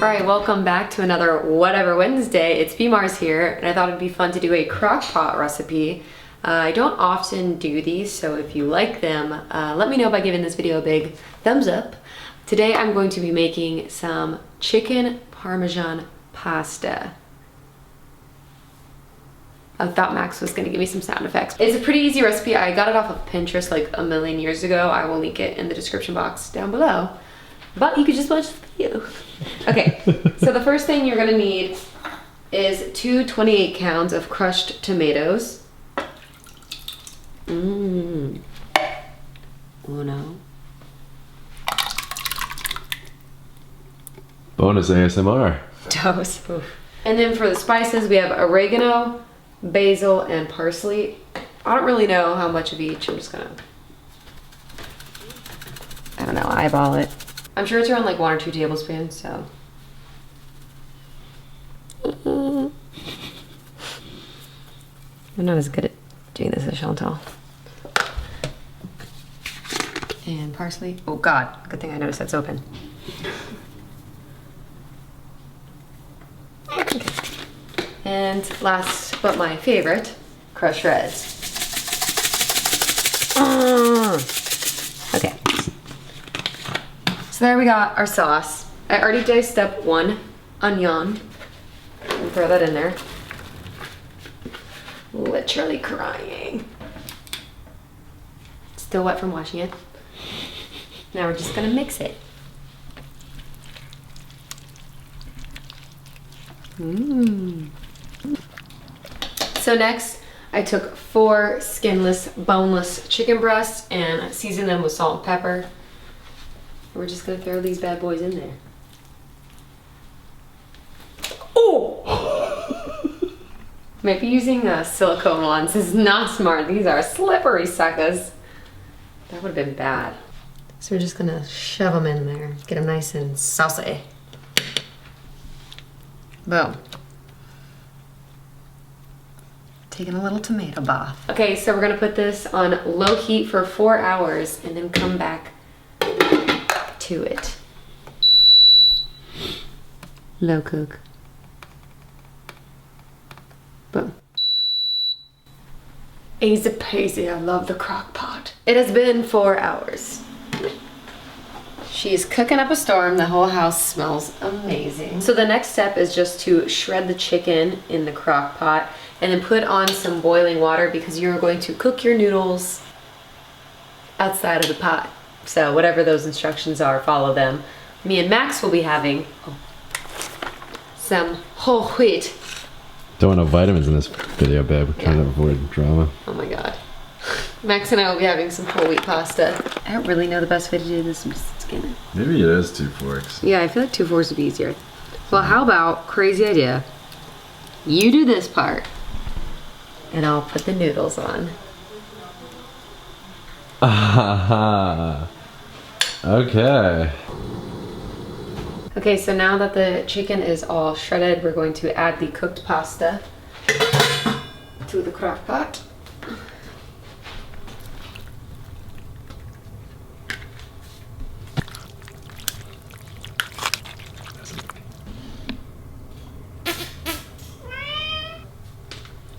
Alright, welcome back to another Whatever Wednesday. It's BMARSZ here, and I thought it'd be fun to do a crock pot recipe. I don't often do these, so if you like them, let me know by giving this video a big thumbs up. Today I'm going to be making some chicken parmesan pasta. I thought Max was gonna give me some sound effects. It's a pretty easy recipe. I got it off of Pinterest like a million years ago. I will link it in the description box down below. But you could just watch the video. Okay, so the first thing you're gonna need is 2 28 counts of crushed tomatoes. Uno. Bonus ASMR. Dose. Oof. And then for the spices, we have oregano, basil, and parsley. I don't really know how much of each. I'm just gonna, I don't know, eyeball it. I'm sure it's around like 1 or 2 tablespoons, so. I'm not as good at doing this as Chantal. And parsley. Oh God, good thing I noticed that's open. Okay. And last but my favorite, crushed reds. Okay. So there we got our sauce. I already diced up 1 onion and throw that in there. Literally crying. Still wet from washing it. Now we're just gonna mix it. So next, I took 4 skinless, boneless chicken breasts and seasoned them with salt and pepper. We're just gonna throw these bad boys in there. Oh! Maybe using silicone ones is not smart. These are slippery suckers. That would have been bad. So we're just gonna shove them in there. Get them nice and saucy. Boom. Taking a little tomato bath. Okay, so we're gonna put this on low heat for 4 hours and then come back to it. Low cook. Boom. Easy peasy, I love the crock pot. It has been 4 hours. She's cooking up a storm. The whole house smells amazing. So the next step is just to shred the chicken in the crock pot and then put on some boiling water because you're going to cook your noodles outside of the pot. So whatever those instructions are, follow them. Me and Max will be having some whole wheat. Don't want no vitamins in this video, babe. We're trying to avoid drama. Oh my God. Max and I will be having some whole wheat pasta. I don't really know the best way to do this. I'm just skinning. Maybe it is 2 forks. Yeah, I feel like 2 forks would be easier. Well, how about, crazy idea, you do this part and I'll put the noodles on. Okay. Okay, so now that the chicken is all shredded, we're going to add the cooked pasta to the crock pot.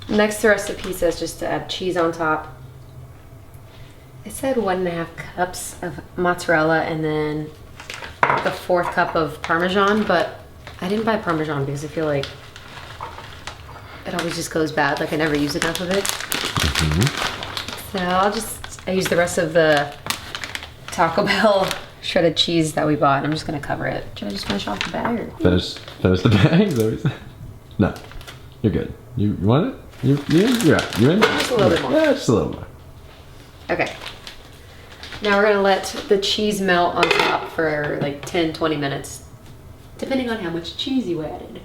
Next, the recipe says just to add cheese on top. It said 1.5 cups of mozzarella and then the 4th cup of Parmesan, but I didn't buy Parmesan because I feel like it always just goes bad. Like I never use enough of it. So I use the rest of the Taco Bell shredded cheese that we bought. I'm just gonna cover it. Should I just finish off the bag? Or? Finish the bag? Is that what you said? No, you're good. You want it? You're out. You in? Just a little bit more. Yeah, just a little more. Okay. Now we're gonna let the cheese melt on top for like 10-20 minutes, depending on how much cheese you added.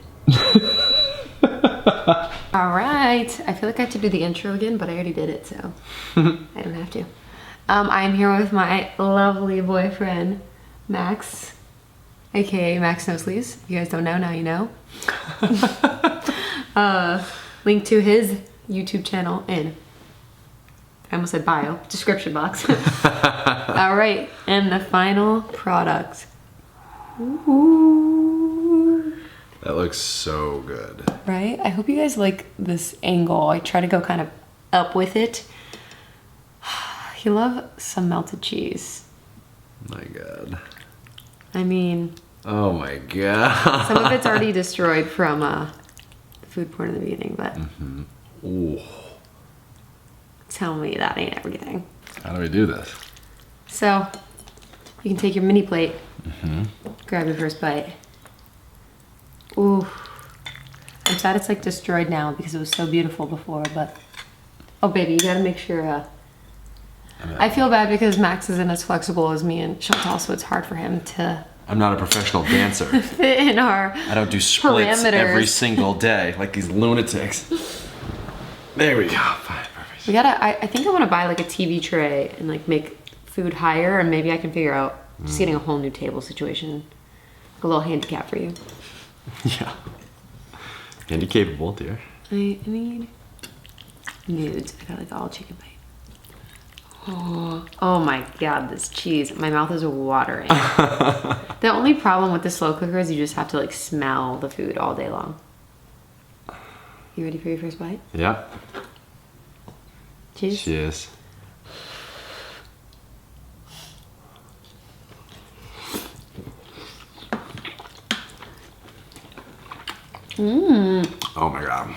All right, I feel like I have to do the intro again, but I already did it, so I don't have to. I am here with my lovely boyfriend, Max, aka Max No Sleeves. If you guys don't know, now you know. Link to his YouTube channel in, I almost said bio, description box. All right, and the final product. Ooh. That looks so good. Right? I hope you guys like this angle. I try to go kind of up with it. You love some melted cheese. My God. I mean... Oh my God. Some of it's already destroyed from the food porn in the beginning, but... Ooh. Tell me that ain't everything. How do we do this? So, you can take your mini plate, grab your first bite. Ooh. I'm sad it's like destroyed now because it was so beautiful before, but... Oh baby, you gotta make sure... I feel bad because Max isn't as flexible as me and Chantal, so it's hard for him to... I'm not a professional dancer. fit in our I don't do splits parameters. every single day like these lunatics. There we go. Fine, perfect. We gotta, I think I wanna buy like a TV tray and like make food higher, and maybe I can figure out just getting a whole new table situation. Like a little handicap for you. Yeah. Handy capable, dear. I need nudes. I got like all chicken bite. Oh my God, this cheese. My mouth is watering. The only problem with the slow cooker is you just have to like smell the food all day long. You ready for your first bite? Yeah. Cheers. Cheers. Oh my God.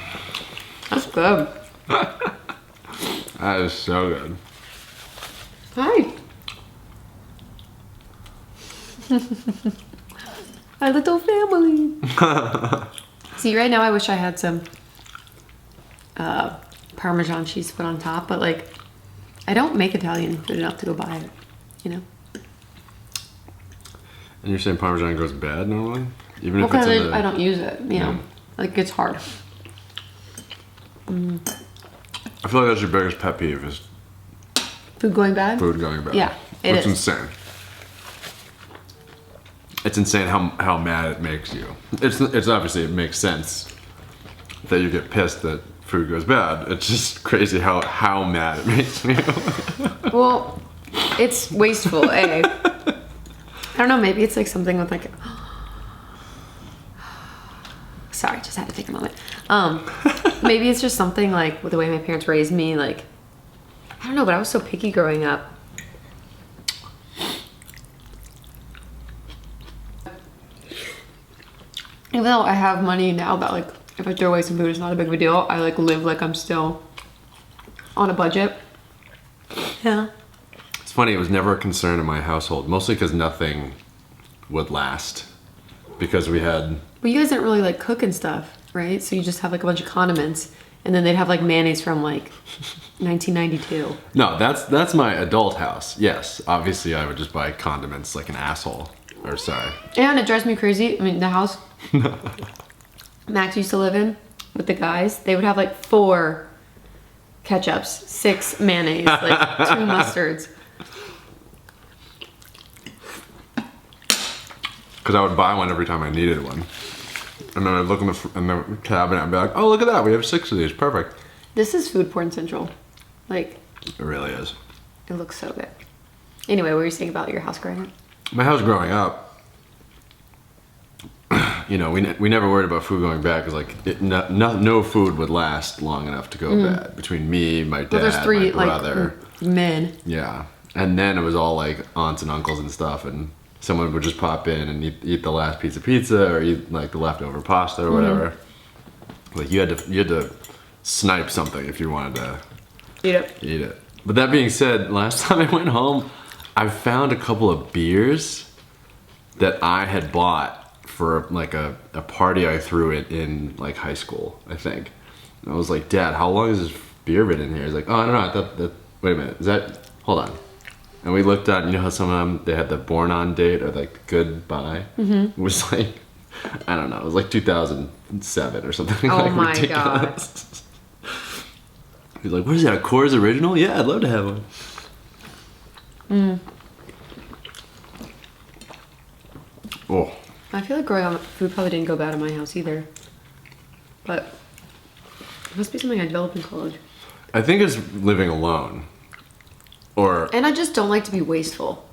That's good. That is so good. Hi. Our little family. See, right now I wish I had some Parmesan cheese to put on top, but like, I don't make Italian food enough to go buy it, you know? And you're saying Parmesan goes bad normally? Even if Because it's in the... I don't use it, you know? Like, it's hard. I feel like that's your biggest pet peeve is Food going bad? food going bad. Yeah, it It's is. insane. It's insane how mad it makes you. It's obviously, it makes sense that you get pissed that food goes bad. It's just crazy how mad it makes me. Well, it's wasteful, I don't know, maybe it's like something with like... Sorry, just had to take a moment. Maybe it's just something like with the way my parents raised me, like... I don't know, but I was so picky growing up. Even though I have money now that like, if I throw away some food, it's not a big of a deal. I like live like I'm still on a budget. Yeah. It's funny, it was never a concern in my household, mostly because nothing would last. Because we had... But you guys didn't really like cook and stuff, right? So you just have like a bunch of condiments, and then they'd have like mayonnaise from like 1992. No, that's my adult house. Yes, obviously I would just buy condiments like an asshole. Or sorry. And it drives me crazy. I mean, the house Max used to live in with the guys, they would have like 4 ketchups, 6 mayonnaise, like 2 mustards. Because I would buy one every time I needed one. And then I'd look in the cabinet and be like, oh, look at that. We have 6 of these. Perfect. This is food porn central. Like, It really is. it looks so good. Anyway, what were you saying about your house growing up? My house growing up, you know, we never worried about food going bad because like no food would last long enough to go bad between me, my dad, Well, there's 3 my brother. like men. Yeah, and then it was all like aunts and uncles and stuff, and someone would just pop in and eat the last piece of pizza or eat like the leftover pasta or whatever. Like you had to snipe something if you wanted to eat it. But that being said, last time I went home, I found a couple of beers that I had bought for like a party I threw in like high school, I think. And I was like, Dad, how long has this beer been in here? He's like, oh, I don't know. I thought that, wait a minute, is that, hold on. And we looked at, you know how some of them, they had the born on date or like goodbye? It was like, I don't know, it was like 2007 or something. Oh like my ridiculous. He's like, what is that, a Coors Original? Yeah, I'd love to have one. Oh. I feel like growing up, food probably didn't go bad in my house either. But it must be something I developed in college. I think it's living alone. Or... And I just don't like to be wasteful.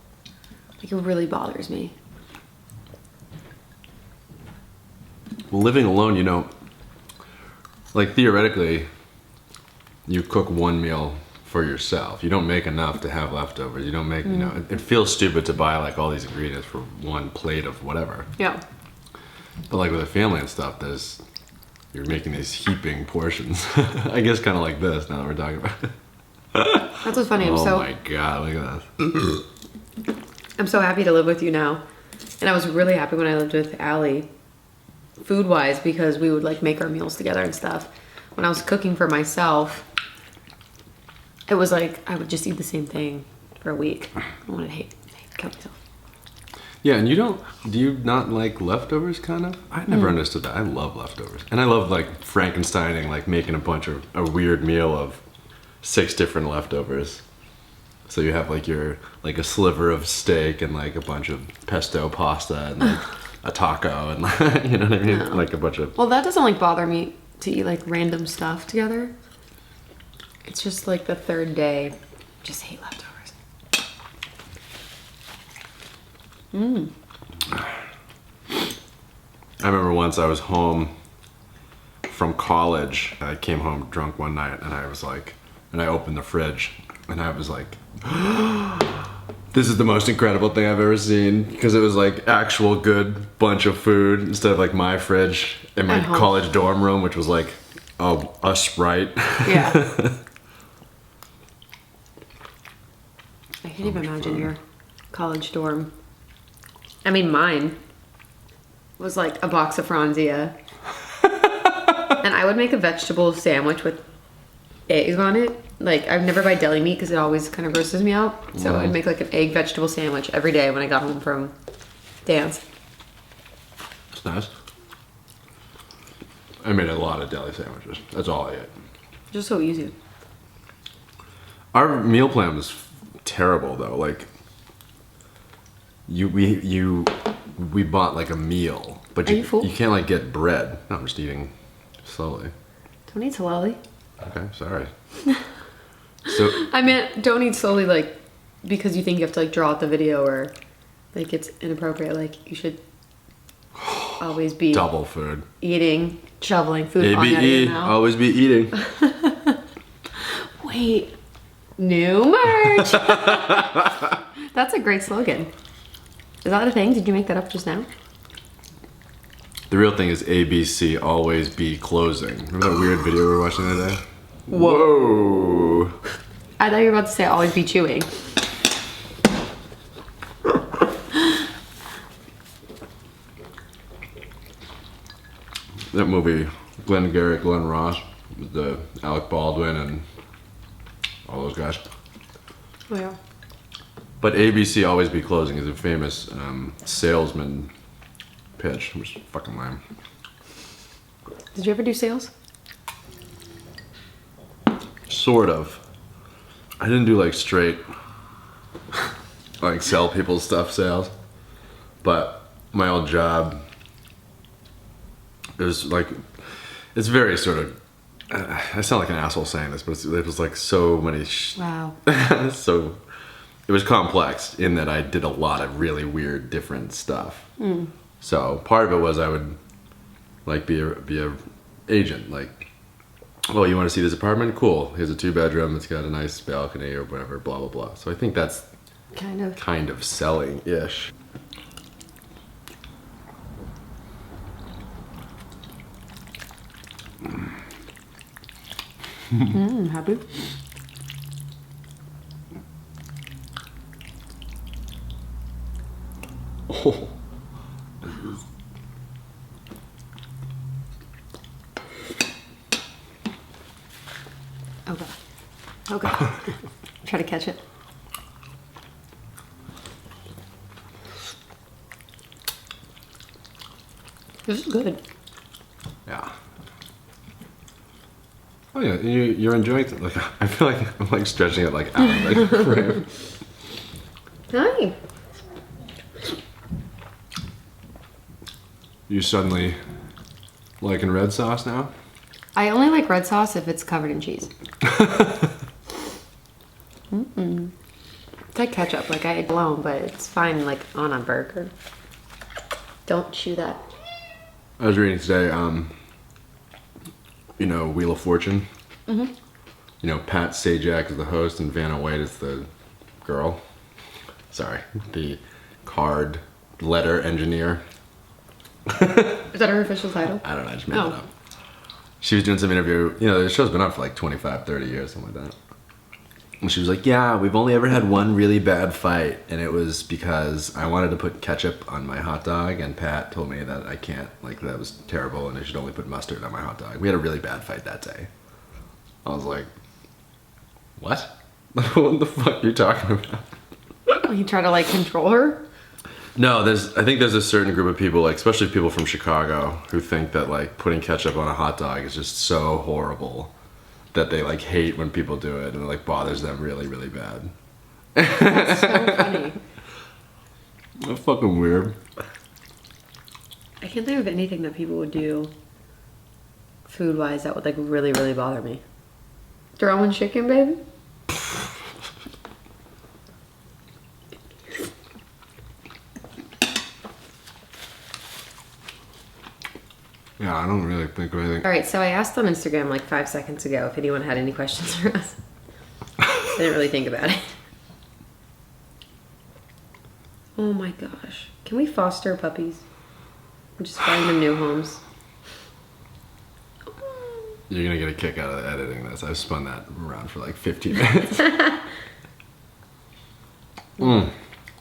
Like, it really bothers me. living alone, you know, like theoretically, you cook one meal for yourself. You don't make enough to have leftovers. You don't make, you know, it feels stupid to buy like all these ingredients for one plate of whatever. Yeah. But like with a family and stuff, you're making these heaping portions. I guess kind of like this now that we're talking about it. That's what's funny. Oh my God, look at this. I'm so happy to live with you now. And I was really happy when I lived with Allie, food-wise, because we would like make our meals together and stuff. When I was cooking for myself, it was like I would just eat the same thing for a week. I wanted to kill myself. Yeah, and do you not like leftovers kind of? I never understood that. I love leftovers. And I love like Frankensteining, like making a weird meal of 6 different leftovers. So you have like a sliver of steak and like a bunch of pesto pasta and like a taco and like, you know what I mean? No. Like a bunch of... Well, that doesn't like bother me to eat like random stuff together. It's just like the third day, just hate leftovers. I remember once I was home from college. I came home drunk one night and I was like, and I opened the fridge and I was like, this is the most incredible thing I've ever seen, because it was like actual good bunch of food instead of like my fridge in my college dorm room, which was like a Sprite. Yeah. I can't even imagine your college dorm. I mean, mine was like a box of Franzia. And I would make a vegetable sandwich with eggs on it. Like, I'd never buy deli meat because it always kind of grosses me out. So I'd make like an egg vegetable sandwich every day when I got home from dance. That's nice. I made a lot of deli sandwiches. That's all I ate. Just so easy. Our meal plan was terrible though. Like, we bought like a meal, but Are you full? you can't like get bread. No, I'm just eating slowly. Don't eat slowly. Okay, sorry. So I meant don't eat slowly, like, because you think you have to like draw out the video or like it's inappropriate. Like, you should always be double food. eating, shoveling food on out of your mouth. Always be eating. Wait, new merch. That's a great slogan. Is that a thing? Did you make that up just now? The real thing is ABC, always be closing. Remember that weird video we were watching the other day? Whoa. I thought you were about to say always be chewing. That movie, Glenn Garrett, Glenn Ross, with the Alec Baldwin and all those guys. Oh yeah. But ABC always be closing is a famous salesman pitch, which is fucking lame. Did you ever do sales? Sort of. I didn't do like straight, like sell people stuff sales. But my old job, it was like, it's very sort of, I sound like an asshole saying this, but it was like so many, Wow. so it was complex in that I did a lot of really weird, different stuff. So part of it was I would like be a agent, like, oh, you want to see this apartment? Cool. Here's a 2-bedroom. It's got a nice balcony or whatever, blah, blah, blah. So I think that's kind of selling-ish. Happy? Oh. Okay. Okay. Try to catch it. This is good. Yeah. Oh yeah, you're enjoying it. Like, I feel like I'm like stretching it like out. Like, frame. Hi. You suddenly liking red sauce now? I only like red sauce if it's covered in cheese. It's like ketchup, like I ate alone, but it's fine like on a burger. Don't chew that. I was reading today, you know, Wheel of Fortune. Mm-hmm. You know, Pat Sajak is the host and Vanna White is the girl. Sorry, the card letter engineer. Is that her official title? I don't know, I just made that up. She was doing some interview, you know, the show's been up for like 25, 30 years, something like that. And she was like, yeah, we've only ever had one really bad fight, and it was because I wanted to put ketchup on my hot dog, and Pat told me that I can't, like, that was terrible, and I should only put mustard on my hot dog. We had a really bad fight that day. I was like, what? What the fuck are you talking about? You try to, like, control her? No, I think there's a certain group of people, like, especially people from Chicago, who think that, like, putting ketchup on a hot dog is just so horrible that they, like, hate when people do it, and it, like, bothers them really, really bad. That's so funny. That's fucking weird. I can't think of anything that people would do food-wise that would, like, really, really bother me. Throwing chicken, baby? Yeah, I don't really think of anything. All right, so I asked on Instagram like 5 seconds ago if anyone had any questions for us. I didn't really think about it. Oh my gosh. Can we foster puppies? Or just find them new homes? You're gonna get a kick out of editing this. I've spun that around for like 15 minutes.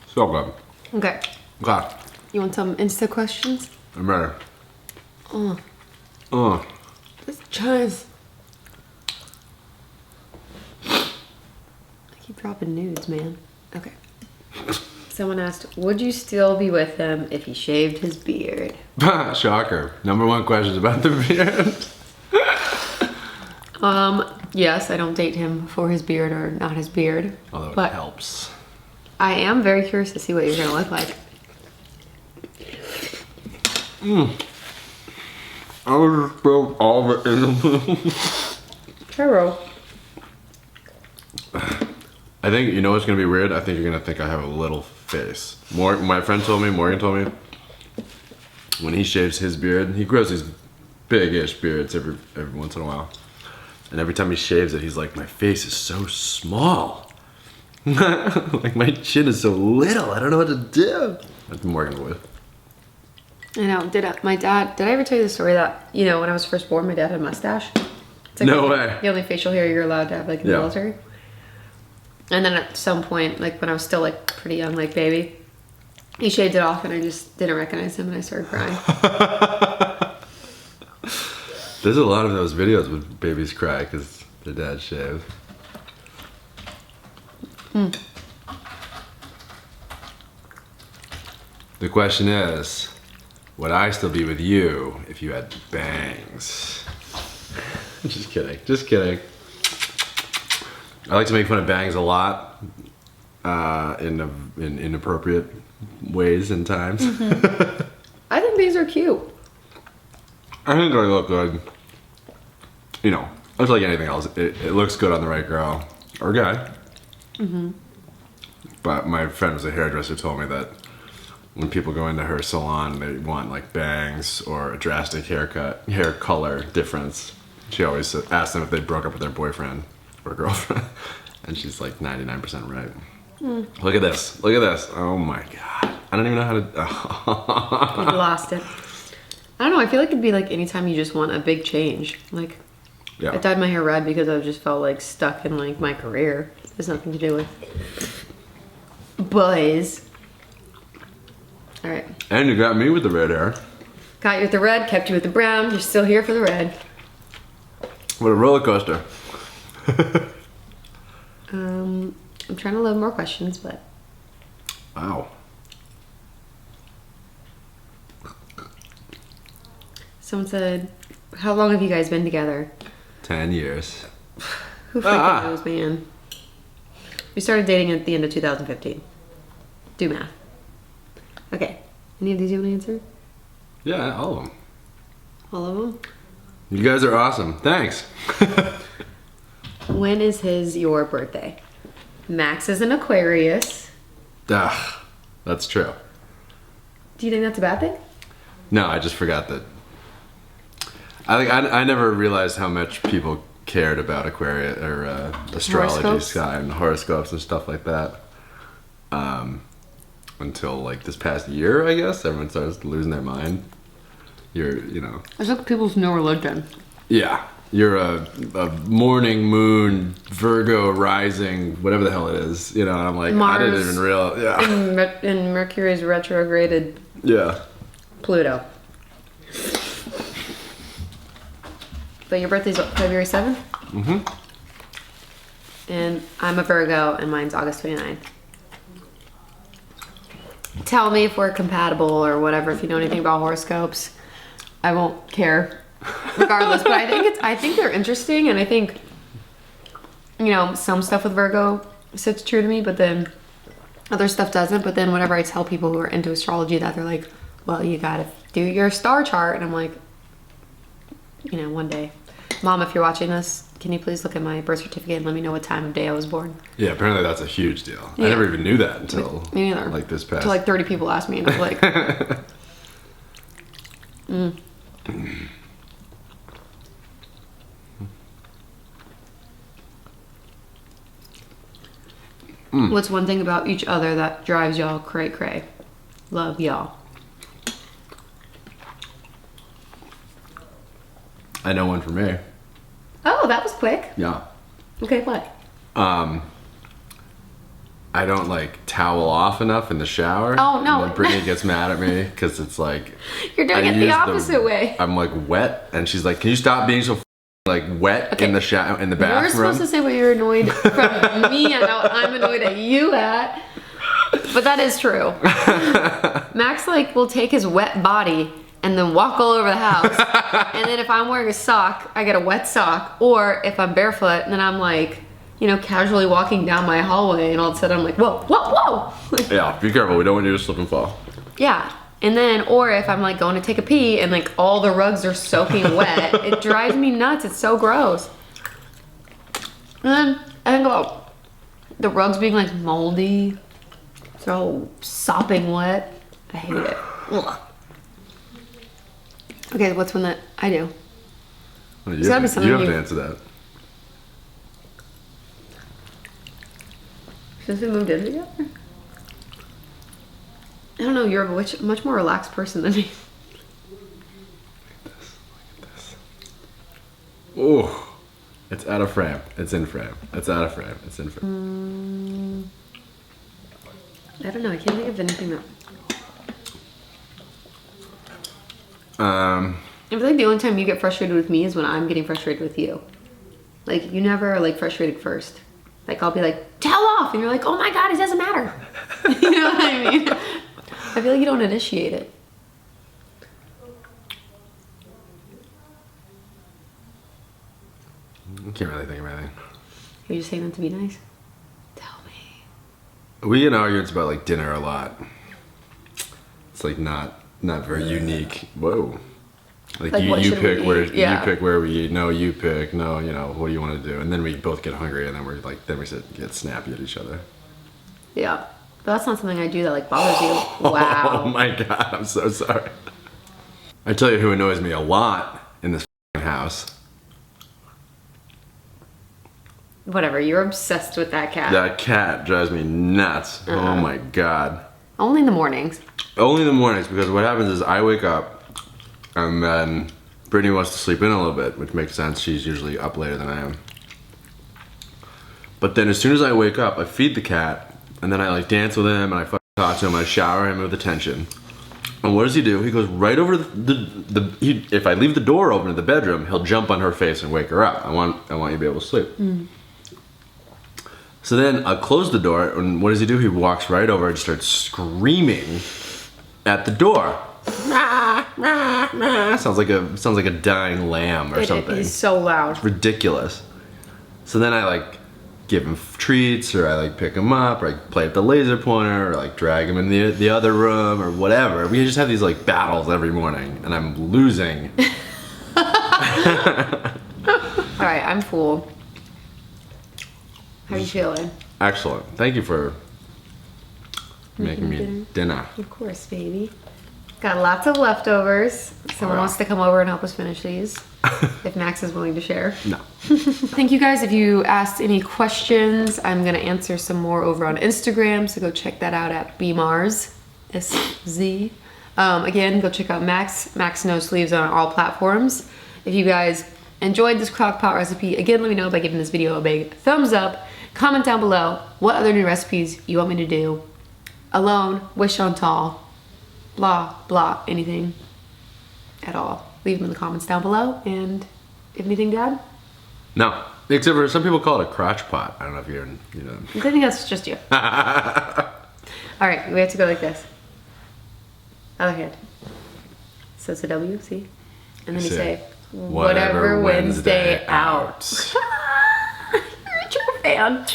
So good. Okay. God, You want some Insta questions? I'm ready. This Chaz. I keep dropping nudes, man. Okay. Someone asked, would you still be with him if he shaved his beard? Shocker. Number one question is about the beard. Yes, I don't date him for his beard or not his beard. Although but it helps. I am very curious to see what you're gonna look like. I would just spilled all of it in the Carol. I think, you know what's gonna be weird? I think you're gonna think I have a little face. My friend told me, Morgan told me, when he shaves his beard, he grows these big-ish beards every once in a while. And every time he shaves it, he's like, my face is so small. Like, my chin is so little. I don't know what to do. That's Morgan's voice. I know. Did I ever tell you the story that, you know, when I was first born, my dad had a mustache? It's like No way. The only facial hair you're allowed to have, like, in the military. And then at some point, like, when I was still, like, pretty young, like, baby, he shaved it off, and I just didn't recognize him, and I started crying. There's a lot of those videos with babies cry because their dad shaved. The question is, would I still be with you if you had bangs? Just kidding. Just kidding. I like to make fun of bangs a lot in inappropriate ways and times. I think these are cute. I think they look good. You know, it's like anything else. It looks good on the right girl or guy. But my friend was a hairdresser, told me that when people go into her salon, they want like bangs or a drastic haircut, hair color difference. She always asks them if they broke up with their boyfriend or girlfriend. And she's like 99% right. Look at this. Look at this. Oh my God. I don't even know how to... You lost it. I don't know. I feel like it'd be like anytime you just want a big change. Like, Yeah. I dyed my hair red because I just felt like stuck in like my career. It has nothing to do with boys. All right. And you got me with the red hair. Got you with the red, kept you with the brown. You're still here for the red. What a roller coaster. I'm trying to load more questions, but Wow. someone said, how long have you guys been together? 10 years. Who freaking knows, man? We started dating at the end of 2015. Do math. Okay. Any of these you want to answer? Yeah, all of them. All of them? You guys are awesome. Thanks. When is your birthday? Max is an Aquarius. That's true. Do you think that's a bad thing? No, I just forgot that I never realized how much people cared about Aquarius or astrology, Horoscopes? sky, and horoscopes and stuff like that. Until like this past year, I guess everyone starts losing their mind. It's like people's new religion. Yeah, you're a morning moon Virgo rising, whatever the hell it is. And I'm like, I didn't Mars even realize. Yeah, and Mercury's retrograded yeah. Pluto. But your birthday's what, February 7th? Mm-hmm. And I'm a Virgo, and mine's August 29th. Tell me if we're compatible or whatever. If you know anything about horoscopes, I won't care, regardless. But I think they're interesting, and I think some stuff with Virgo sits true to me, but then other stuff doesn't. But then whenever I tell people who are into astrology that, they're like, "Well, you gotta do your star chart," and I'm like, one day, Mom, if you're watching this, can you please look at my birth certificate and let me know what time of day I was born? Yeah, apparently that's a huge deal. Yeah. I never even knew that until Me neither. like this past. So like 30 people asked me, and I was like, What's one thing about each other that drives y'all cray cray? Love y'all. I know one for me. Oh, that was quick. Yeah. Okay, what? I don't like towel off enough in the shower. Oh, no. And then Brittany gets mad at me because it's like You're doing it the use opposite way. I'm like wet, and she's like, "Can you stop being so like wet Okay. in the shower in the You're bathroom?" supposed to say what you're annoyed from me and what I'm annoyed at you at. But that is true. Max will take his wet body and then walk all over the house. And then if I'm wearing a sock, I get a wet sock. Or if I'm barefoot, then I'm casually walking down my hallway, and all of a sudden I'm like, whoa, whoa, whoa. Yeah, be careful. We don't want you to slip and fall. Yeah. And then, or if I'm going to take a pee and all the rugs are soaking wet, it drives me nuts. It's so gross. And then I think about the rugs being moldy, so sopping wet. I hate it. Ugh. Okay, what's one that I do? Well, There's gotta be something you have you- to answer that. Since we moved in together? I don't know, you're a much more relaxed person than me. Oh, it's out of frame. It's in frame. It's out of frame. It's in frame. I don't know, I can't think of anything that... Um, I feel like the only time you get frustrated with me is when I'm getting frustrated with you. You never are frustrated first. I'll be like, towel off! And you're like, oh my god, it doesn't matter. You know what I mean? I feel like you don't initiate it. I can't really think of anything. You're just saying that to be nice? Tell me. We get in arguments about dinner a lot. It's not very unique. Whoa. What you should pick we where eat? Yeah. you pick where we eat. No, you pick. No, what do you want to do? And then we both get hungry, and then we get snappy at each other. Yeah. But that's not something I do that bothers you. Wow. Oh my god, I'm so sorry. I tell you who annoys me a lot in this house. Whatever, you're obsessed with that cat. That cat drives me nuts. Oh my god. Only in the mornings. Only in the mornings, because what happens is I wake up and then Brittany wants to sleep in a little bit, which makes sense. She's usually up later than I am. But then as soon as I wake up, I feed the cat, and then I dance with him, and I fucking talk to him, I shower him with attention. And what does he do? He goes right over if I leave the door open to the bedroom, he'll jump on her face and wake her up. I want you to be able to sleep. So then I close the door, and what does he do? He walks right over and starts screaming at the door. Sounds like a dying lamb or something. He's so loud. Ridiculous. So then I give him treats, or I pick him up, or I play with the laser pointer, or drag him in the other room, or whatever. We just have these battles every morning, and I'm losing. All right, I'm full. How are you feeling? Excellent. Thank you for making me dinner. Of course, baby. Got lots of leftovers. Someone Wow. wants to come over and help us finish these. If Max is willing to share. No. Thank you guys. If you asked any questions, I'm going to answer some more over on Instagram. So go check that out at BMARSZ. SZ. Again, go check out Max. Max No Sleeves on all platforms. If you guys enjoyed this crock pot recipe, again, let me know by giving this video a big thumbs up. Comment down below what other new recipes you want me to do. Alone, with Chantal, blah, blah, anything at all. Leave them in the comments down below. And if anything to add? No. Except for some people call it a crotch pot. I don't know if you're, you know. I think that's just you. All right, we have to go like this. Other hand. So it's a W, see? And then you say, whatever Wednesday out. You're a true fan.